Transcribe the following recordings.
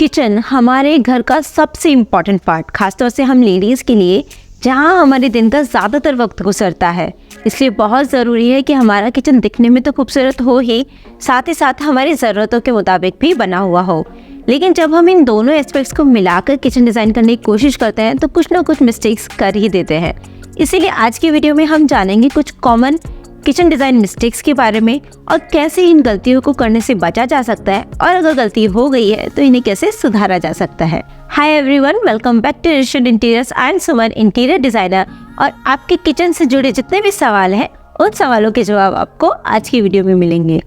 Kitchen हमारे घर का सबसे इम्पॉर्टेंट पार्ट, खासतौर से हम लेडीज़ के लिए, जहाँ हमारे दिन का ज़्यादातर वक्त गुजरता है। इसलिए बहुत ज़रूरी है कि हमारा किचन दिखने में तो खूबसूरत हो ही, साथ ही साथ हमारी ज़रूरतों के मुताबिक भी बना हुआ हो। लेकिन जब हम इन दोनों एस्पेक्ट्स को मिलाकर किचन डिज़ाइन करने की कोशिश करते हैं तो कुछ ना कुछ मिस्टेक्स कर ही देते हैं। इसीलिए आज की वीडियो में हम जानेंगे कुछ कॉमन किचन डिज़ाइन मिस्टेक्स के बारे में और कैसे इन गलतियों को करने से बचा जा सकता है, और अगर गलती हो गई है तो इन्हें कैसे सुधारा जा सकता है। Hi everyone, welcome back to Rishud interiors. I am Suman, interior designer, और आपके किचन से जुड़े जितने भी सवाल हैं उन सवालों के जवाब आपको आज की वीडियो में मिलेंगे।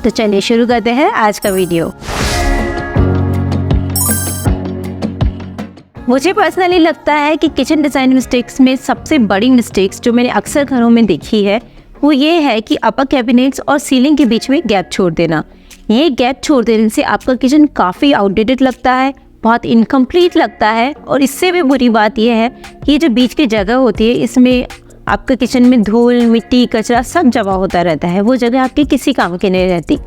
तो चलिए शुरू करते हैं आज का वीडियो। मुझे पर्सनली लगता है कि किचन डिज़ाइन मिस्टेक्स में सबसे बड़ी मिस्टेक्स जो मैंने अक्सर घरों में देखी है वो ये है कि अपर कैबिनेट्स और सीलिंग के बीच में गैप छोड़ देना। ये गैप छोड़ देने से आपका किचन काफ़ी आउटडेटेड लगता है, बहुत इनकम्प्लीट लगता है, और इससे भी बुरी बात यह है कि ये जो बीच की जगह होती है इसमें आपका किचन में धूल, मिट्टी, कचरा सब जमा होता रहता है। वो जगह आपके किसी काम की नहीं रहती।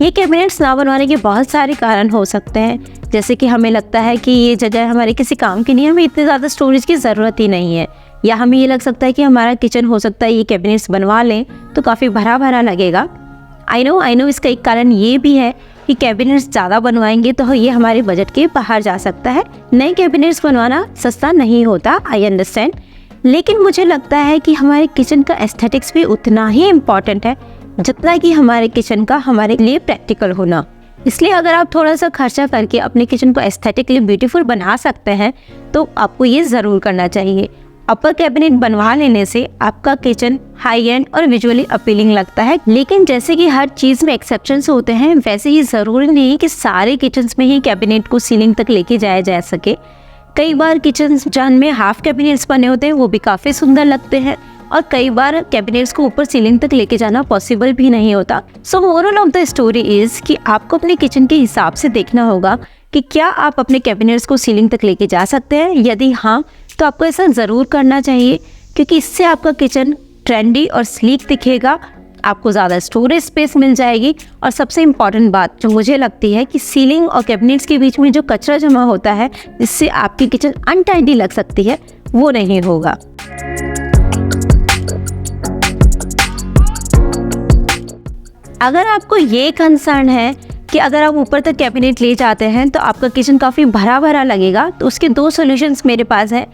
ये कैबिनेट्स ना बनवाने के बहुत सारे कारण हो सकते हैं, जैसे कि हमें लगता है कि ये जगह हमारे किसी काम की नहीं है, हमें इतनी ज़्यादा स्टोरेज की ज़रूरत ही नहीं है, या हमें ये लग सकता है कि हमारा किचन हो सकता है ये कैबिनेट्स बनवा लें तो काफ़ी भरा भरा लगेगा। आई नो इसका एक कारण ये भी है कि कैबिनेट्स ज़्यादा बनवाएंगे तो ये हमारे बजट के बाहर जा सकता है। नए कैबिनेट्स बनवाना सस्ता नहीं होता, आई अंडरस्टैंड, लेकिन मुझे लगता है कि हमारे किचन का एस्थेटिक्स भी उतना ही इम्पॉर्टेंट है जितना कि हमारे किचन का हमारे लिए प्रैक्टिकल होना। इसलिए अगर आप थोड़ा सा खर्चा करके अपने किचन को एस्थेटिकली ब्यूटीफुल बना सकते हैं तो आपको ये ज़रूर करना चाहिए। अपर कैबिनेट बनवा लेने से आपका किचन हाई एंड और विजुअली अपीलिंग लगता है, लेकिन जैसे कि हर चीज़ में एक्सेप्शंस होते हैं, वैसे ही ज़रूरी नहीं कि सारे किचन्स में ही कैबिनेट को सीलिंग तक लेके जाया जा सके। कई बार किचन जिनमें हाफ कैबिनेट्स बने होते हैं वो भी काफ़ी सुंदर लगते हैं, और कई बार कैबिनेट्स को ऊपर सीलिंग तक लेके जाना पॉसिबल भी नहीं होता। सो moral of the story is कि आपको अपने किचन के हिसाब से देखना होगा कि क्या आप अपने कैबिनेट्स को सीलिंग तक लेके जा सकते हैं। यदि हाँ, तो आपको ऐसा ज़रूर करना चाहिए, क्योंकि इससे आपका किचन ट्रेंडी और स्लीक दिखेगा, आपको ज़्यादा स्टोरेज स्पेस मिल जाएगी, और सबसे इम्पॉर्टेंट बात जो मुझे लगती है कि सीलिंग और कैबिनेट्स के बीच में जो कचरा जमा होता है जिससे आपकी किचन अनटाइडी लग सकती है वो नहीं होगा। अगर आपको ये कंसर्न है कि अगर आप ऊपर तक कैबिनेट ले जाते हैं तो आपका किचन काफ़ी भरा भरा लगेगा, तो उसके दो सॉल्यूशंस मेरे पास है।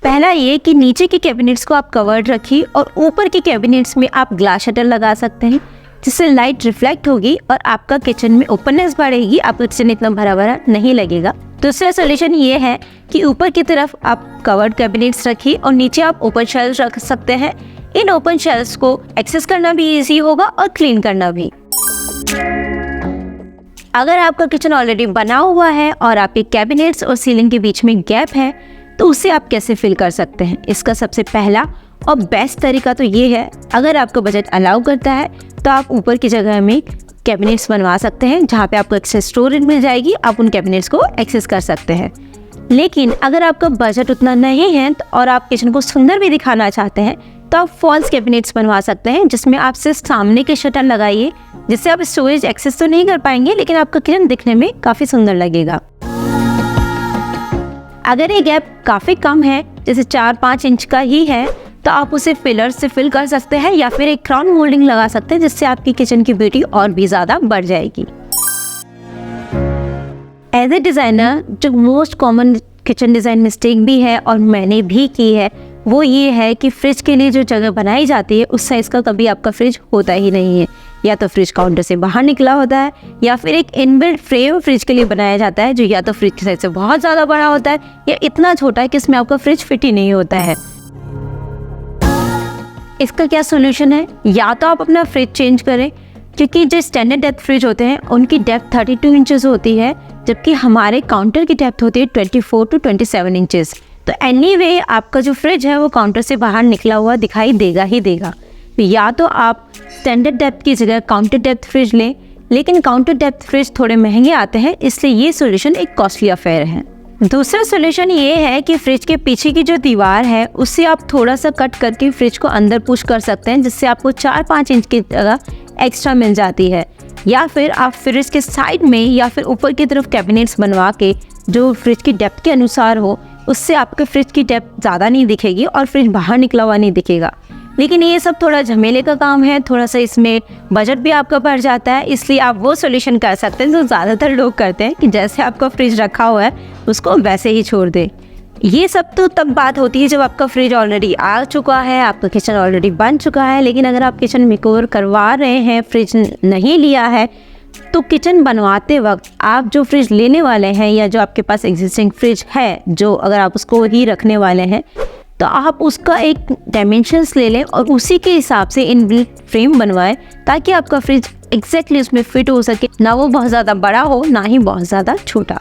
पहला ये कि नीचे के कैबिनेट्स को आप कवर्ड रखिए और ऊपर के कैबिनेट्स में आप ग्लास शटर लगा सकते हैं, जिससे लाइट रिफ्लेक्ट होगी और आपका किचन में ओपननेस बढ़ेगी, आपका किचन इतना भरा भरा नहीं लगेगा। दूसरा सॉल्यूशन ये है कि ऊपर की तरफ आप कवर्ड कैबिनेट्स रखिए और नीचे आप ओपन शेल्फ रख सकते हैं। इन ओपन शेल्फ्स को एक्सेस करना भी ईजी होगा और क्लीन करना भी। अगर आपका किचन ऑलरेडी बना हुआ है और आपके कैबिनेट्स और सीलिंग के बीच में गैप है तो उसे आप कैसे फिल कर सकते हैं। इसका सबसे पहला और बेस्ट तरीका तो ये है, अगर आपका बजट अलाउ करता है तो आप ऊपर की जगह में कैबिनेट्स बनवा सकते हैं, जहाँ पे आपको एक्सेस स्टोरेज मिल जाएगी, आप उन कैबिनेट्स को एक्सेस कर सकते हैं। लेकिन अगर आपका बजट उतना नहीं है और आप किचन को सुंदर भी दिखाना चाहते हैं तो आप फॉल्स कैबिनेट्स बनवा सकते हैं, जिसमें आप सिर्फ सामने के शटर लगाइए, जिससे आप स्टोरेज एक्सेस तो नहीं कर पाएंगे लेकिन आपका किचन दिखने में काफ़ी सुंदर लगेगा। अगर ये गैप काफ़ी कम है, जैसे 4-5 इंच का ही है, तो आप उसे फिलर से फिल कर सकते हैं या फिर एक क्राउन मोल्डिंग लगा सकते हैं, जिससे आपकी किचन की ब्यूटी और भी ज़्यादा बढ़ जाएगी। एज ए डिज़ाइनर जो most common kitchen design mistake भी है और मैंने भी की है वो ये है कि फ्रिज के लिए जो जगह बनाई जाती है उस साइज़ का कभी आपका फ्रिज होता ही नहीं है। या तो फ्रिज काउंटर से बाहर निकला होता है, या फिर एक इनबिल्ट फ्रेम फ्रिज के लिए बनाया जाता है जो या तो फ्रिज की साइज से बहुत ज़्यादा बड़ा होता है या इतना छोटा है कि इसमें आपका फ्रिज फिट ही नहीं होता है। इसका क्या सोल्यूशन है? या तो आप अपना फ्रिज चेंज करें, क्योंकि जो स्टैंडर्ड डेप्थ फ्रिज होते हैं उनकी डेप्थ 32 इंचेस होती है, जबकि हमारे काउंटर की डेप्थ होती है 24 to 27 इंचेस। तो एनीवे आपका जो फ्रिज है वो काउंटर से बाहर निकला हुआ दिखाई देगा ही देगा। तो या तो आप स्टैंडर्ड डेप्थ की जगह काउंटर डेप्थ फ्रिज लें, लेकिन काउंटर डेप्थ फ्रिज थोड़े महंगे आते हैं, इसलिए ये सॉल्यूशन एक कॉस्टली अफेयर है। दूसरा सॉल्यूशन ये है कि फ्रिज के पीछे की जो दीवार है उससे आप थोड़ा सा कट करके फ्रिज को अंदर पुश कर सकते हैं, जिससे आपको 4-5 इंच की जगह एक्स्ट्रा मिल जाती है। या फिर आप फ्रिज के साइड में या फिर ऊपर की तरफ कैबिनेट्स बनवा के जो फ्रिज की डेप्थ के अनुसार हो, उससे आपके फ्रिज की डेप्थ ज़्यादा नहीं दिखेगी और फ्रिज बाहर निकला हुआ नहीं दिखेगा। लेकिन ये सब थोड़ा झमेले का काम है, थोड़ा सा इसमें बजट भी आपका बढ़ जाता है, इसलिए आप वो सॉल्यूशन कर सकते हैं जो ज़्यादातर लोग करते हैं कि जैसे आपका फ्रिज रखा हुआ है उसको वैसे ही छोड़ दें। ये सब तो तब बात होती है जब आपका फ्रिज ऑलरेडी आ चुका है, आपका किचन ऑलरेडी बन चुका है। लेकिन अगर आप किचन मेकओवर करवा रहे हैं, फ्रिज नहीं लिया है, तो किचन बनवाते वक्त आप जो फ्रिज लेने वाले हैं या जो आपके पास एग्जिस्टिंग फ्रिज है, जो अगर आप उसको ही रखने वाले हैं, तो आप उसका एक डायमेंशंस ले लें और उसी के हिसाब से इनबिल्ट फ्रेम बनवाएं ताकि आपका फ्रिज एग्जैक्टली उसमें फिट हो सके, ना वो बहुत ज़्यादा बड़ा हो ना ही बहुत ज़्यादा छोटा।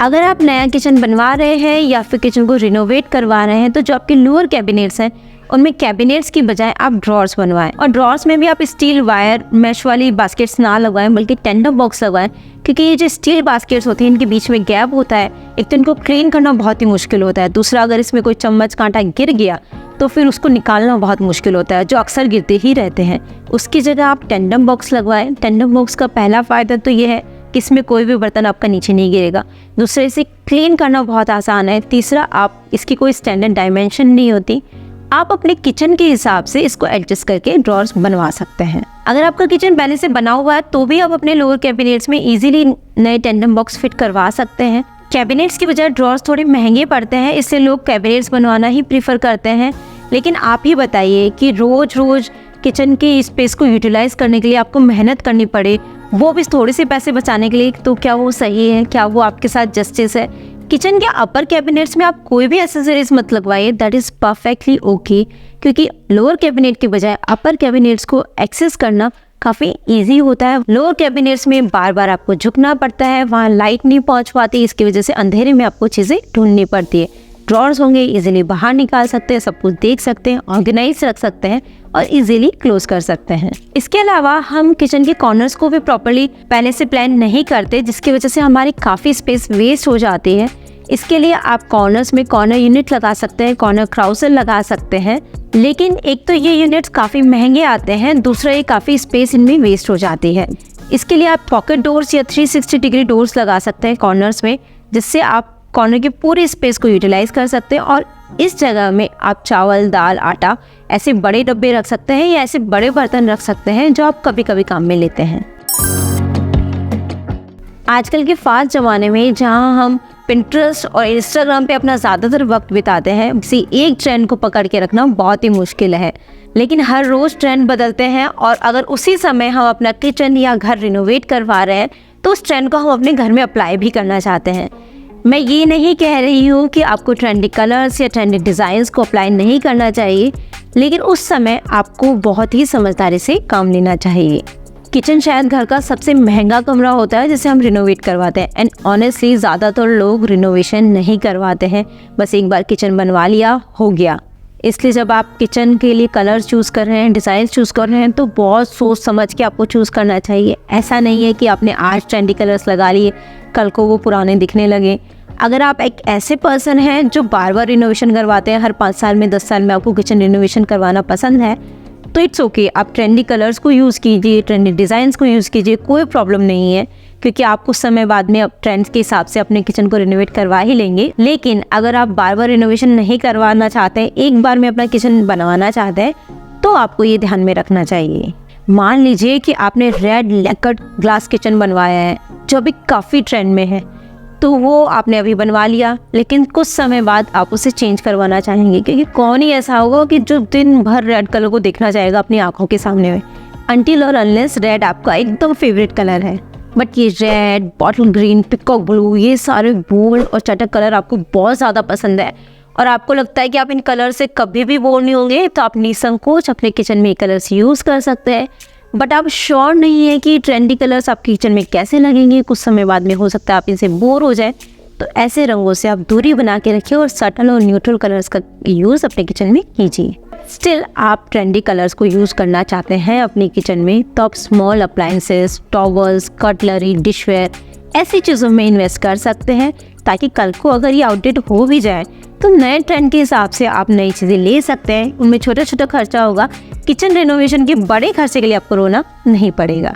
अगर आप नया किचन बनवा रहे हैं या फिर किचन को रिनोवेट करवा रहे हैं, तो जो आपके लोअर कैबिनेट्स हैं उनमें कैबिनेट्स की बजाय आप ड्रॉर्स बनवाएं, और ड्रॉर्स में भी आप स्टील वायर मैश वाली बास्केट्स ना लगवाएं बल्कि टेंडर बॉक्स लगवाएं, क्योंकि ये जो स्टील बास्केट्स होती हैं इनके बीच में गैप होता है। एक तो इनको क्लीन करना बहुत ही मुश्किल होता है, दूसरा अगर इसमें कोई चम्मच कांटा गिर गया तो फिर उसको निकालना बहुत मुश्किल होता है, जो अक्सर गिरते ही रहते हैं। उसकी जगह आप टेंडर बॉक्स लगवाएं। टेंडर बॉक्स का पहला फ़ायदा तो ये है कि इसमें कोई भी बर्तन आपका नीचे नहीं गिरेगा, दूसरे इसे क्लीन करना बहुत आसान है, तीसरा आप इसकी कोई स्टैंडर्ड डायमेंशन नहीं होती, आप अपने किचन के हिसाब से इसको एडजस्ट करके ड्रॉर्स बनवा सकते हैं। अगर आपका किचन पहले से बना हुआ है तो भी आप अपने लोअर कैबिनेट्स में इजीली नए टेंडर बॉक्स फिट करवा सकते हैं। कैबिनेट्स की बजाय ड्रॉर्स थोड़े महंगे पड़ते हैं, इससे लोग कैबिनेट्स बनवाना ही प्रीफर करते हैं। लेकिन आप ही बताइए कि रोज़ रोज़ किचन के स्पेस को यूटिलाइज करने के लिए आपको मेहनत करनी पड़े, वो भी थोड़े से पैसे बचाने के लिए, तो क्या वो सही है? क्या वो आपके साथ जस्टिस है? किचन के अपर कैबिनेट्स में आप कोई भी एसेसरीज मत लगवाइए, दैट इज़ परफेक्टली ओके, क्योंकि लोअर कैबिनेट के बजाय अपर कैबिनेट्स को एक्सेस करना काफ़ी इजी होता है। लोअर कैबिनेट्स में बार बार आपको झुकना पड़ता है, वहाँ लाइट नहीं पहुँच पाती, इसकी वजह से अंधेरे में आपको चीज़ें ढूंढनी पड़ती है। ड्रॉर्स होंगे, इजीली बाहर निकाल सकते हैं, सब कुछ देख सकते हैं, ऑर्गेनाइज रख सकते हैं और इजीली क्लोज कर सकते हैं। इसके अलावा हम किचन के कॉर्नर्स को भी प्रॉपर्ली पहले से प्लान नहीं करते, जिसकी वजह से हमारी काफ़ी स्पेस वेस्ट हो जाती है। इसके लिए आप कॉर्नर्स में कॉर्नर यूनिट लगा सकते हैं, कॉर्नर क्राउसल लगा सकते हैं, लेकिन एक तो ये यूनिट्स काफ़ी महंगे आते हैं, दूसरा ये काफ़ी स्पेस इनमें वेस्ट हो जाती है। इसके लिए आप पॉकेट डोर्स या 360 डिग्री डोर्स लगा सकते हैं कॉर्नर्स में, जिससे आप कॉर्नर की पूरी स्पेस को यूटिलाइज कर सकते हैं। और इस जगह में आप चावल, दाल, आटा ऐसे बड़े डब्बे रख सकते हैं या ऐसे बड़े बर्तन रख सकते हैं जो आप कभी कभी काम में लेते हैं। आजकल के फास्ट ज़माने में जहां हम पिंटरेस्ट और इंस्टाग्राम पे अपना ज़्यादातर वक्त बिताते हैं, किसी एक ट्रेंड को पकड़ के रखना बहुत ही मुश्किल है। लेकिन हर रोज़ ट्रेंड बदलते हैं और अगर उसी समय हम अपना किचन या घर रिनोवेट करवा रहे हैं तो उस ट्रेंड को हम अपने घर में अप्लाई भी करना चाहते हैं। मैं ये नहीं कह रही हूँ कि आपको ट्रेंडी कलर्स या ट्रेंडी डिज़ाइंस को अप्लाई नहीं करना चाहिए, लेकिन उस समय आपको बहुत ही समझदारी से काम लेना चाहिए। किचन शायद घर का सबसे महंगा कमरा होता है जिसे हम रिनोवेट करवाते हैं, एंड ऑनेस्टली ज़्यादातर लोग रिनोवेशन नहीं करवाते हैं, बस एक बार किचन बनवा लिया हो गया। इसलिए जब आप किचन के लिए कलर्स चूज़ कर रहे हैं, डिज़ाइन चूज़ कर रहे हैं, तो बहुत सोच समझ के आपको चूज़ करना चाहिए। ऐसा नहीं है कि आपने आज ट्रेंडी कलर्स लगा लिए, कल को वो पुराने दिखने लगे। अगर आप एक ऐसे पर्सन हैं जो बार बार रिनोवेशन करवाते हैं, हर 5 साल में 10 साल में आपको किचन रिनोवेशन करवाना पसंद है, तो इट्स ओके, आप ट्रेंडी कलर्स को यूज़ कीजिए, ट्रेंडी डिज़ाइंस को यूज़ कीजिए, कोई प्रॉब्लम नहीं है, क्योंकि आप कुछ समय बाद में अब ट्रेंड्स के हिसाब से अपने किचन को रिनोवेट करवा ही लेंगे। लेकिन अगर आप बार बार रिनोवेशन नहीं करवाना चाहते हैं, एक बार में अपना किचन बनवाना चाहते हैं, तो आपको ये ध्यान में रखना चाहिए। मान लीजिए कि आपने रेड लैकर्ड ग्लास किचन बनवाया है जो अभी काफ़ी ट्रेंड में है, तो वो आपने अभी बनवा लिया, लेकिन कुछ समय बाद आप उसे चेंज करवाना चाहेंगे, क्योंकि कौन ही ऐसा होगा कि जो दिन भर रेड कलर को देखना चाहेगा अपनी आंखों के सामने में, अनटिल और अनलेस रेड आपका एकदम फेवरेट कलर है। बट ये red, bottle green, peacock blue, ये सारे बोल्ड और चटक कलर आपको बहुत ज़्यादा पसंद है और आपको लगता है कि आप इन कलर से कभी भी बोर नहीं होंगे, तो आप निसंकोच अपने किचन में ये कलर्स यूज़ कर सकते हैं। बट आप श्योर नहीं है कि ट्रेंडी कलर्स आपके किचन में कैसे लगेंगे, कुछ समय बाद में हो सकता है आप इनसे बोर हो जाए, तो ऐसे रंगों से आप दूरी बना के रखिए और सटल और न्यूट्रल कलर्स का यूज़ अपने किचन में कीजिए। स्टिल आप ट्रेंडी कलर्स को यूज़ करना चाहते हैं अपने किचन में, तो आप small appliances, towels, cutlery, dishware ऐसी चीज़ों में इन्वेस्ट कर सकते हैं, ताकि कल को अगर ये आउटडेट हो भी जाए तो नए ट्रेंड के हिसाब से आप नई चीज़ें ले सकते हैं। उनमें छोटा छोटा खर्चा होगा, किचन रेनोवेशन के बड़े खर्चे के लिए आपको रोना नहीं पड़ेगा।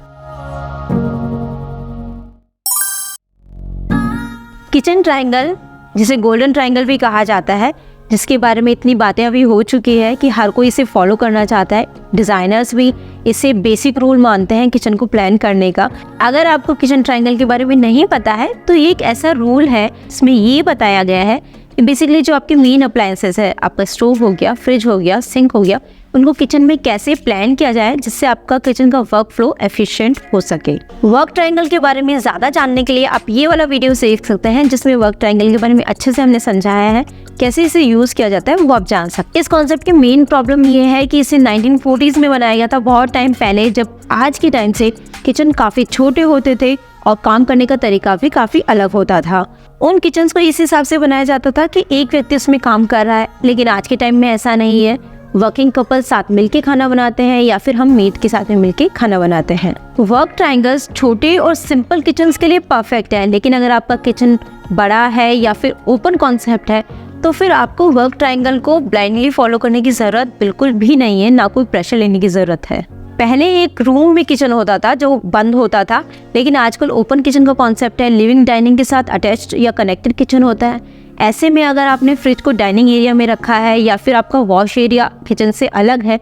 किचन ट्रायंगल, जिसे गोल्डन ट्रायंगल भी कहा जाता है, जिसके बारे में इतनी बातें अभी हो चुकी है कि हर कोई इसे फॉलो करना चाहता है। डिज़ाइनर्स भी इसे बेसिक रूल मानते हैं किचन को प्लान करने का। अगर आपको किचन ट्रायंगल के बारे में नहीं पता है तो ये एक ऐसा रूल है, इसमें ये बताया गया है कि बेसिकली जो आपके मेन अप्लायंसेस है, आपका स्टोव हो गया, फ्रिज हो गया, सिंक हो गया, उनको किचन में कैसे प्लान किया जाए जिससे आपका किचन का वर्क फ्लो एफिशिएंट हो सके। वर्क ट्रायंगल के बारे में ज़्यादा जानने के लिए आप ये वाला वीडियो देख सकते हैं, जिसमें वर्क ट्रायंगल के बारे में अच्छे से हमने समझाया है, कैसे इसे यूज़ किया जाता है वो आप जान सकते हैं। इस कॉन्सेप्ट की मेन प्रॉब्लम ये है कि इसे 1940s में बनाया गया था, बहुत टाइम पहले, जब आज के टाइम से किचन काफ़ी छोटे होते थे और काम करने का तरीका भी काफ़ी अलग होता था। उन किचन्स को इस हिसाब से बनाया जाता था कि एक व्यक्ति उसमें काम कर रहा है, लेकिन आज के टाइम में ऐसा नहीं है। वर्किंग कपल साथ मिलके खाना बनाते हैं या फिर हम मेड के साथ में मिलके खाना बनाते हैं। वर्क ट्रायंगल्स छोटे और सिंपल किचन्स के लिए परफेक्ट है, लेकिन अगर आपका किचन बड़ा है या फिर ओपन कॉन्सेप्ट है तो फिर आपको वर्क ट्रायंगल को ब्लाइंडली फॉलो करने की ज़रूरत बिल्कुल भी नहीं है, ना कोई प्रेशर लेने की ज़रूरत है। पहले एक रूम में किचन होता था जो बंद होता था, लेकिन आजकल ओपन किचन का कॉन्सेप्ट है, लिविंग डाइनिंग के साथ अटैच्ड या कनेक्टेड किचन होता है। ऐसे में अगर आपने फ्रिज को डाइनिंग एरिया में रखा है या फिर आपका वॉश एरिया किचन से अलग है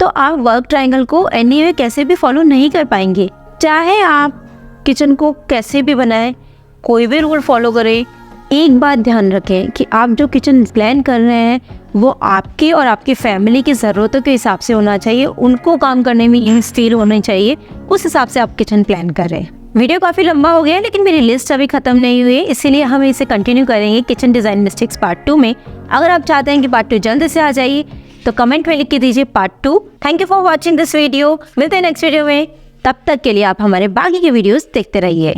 तो आप वर्क ट्रायंगल को एनीवे कैसे भी फॉलो नहीं कर पाएंगे। चाहे आप किचन को कैसे भी बनाएं, कोई भी रूल फॉलो करें, एक बात ध्यान रखें कि आप जो किचन प्लान कर रहे हैं वो आपके और आपकी फैमिली की ज़रूरतों के हिसाब से होना चाहिए, उनको काम करने में ईज़ फील होनी चाहिए, उस हिसाब से आप किचन प्लान करें। वीडियो काफ़ी लंबा हो गया है, लेकिन मेरी लिस्ट अभी ख़त्म नहीं हुई है, इसीलिए हम इसे कंटिन्यू करेंगे किचन डिज़ाइन मिस्टेक्स पार्ट 2 में। अगर आप चाहते हैं कि पार्ट 2 जल्द से आ जाइए तो कमेंट में लिख के दीजिए part 2। Thank you for watching this video. मिलते हैं नेक्स्ट वीडियो में, तब तक के लिए आप हमारे बाकी के वीडियोज़ देखते रहिए।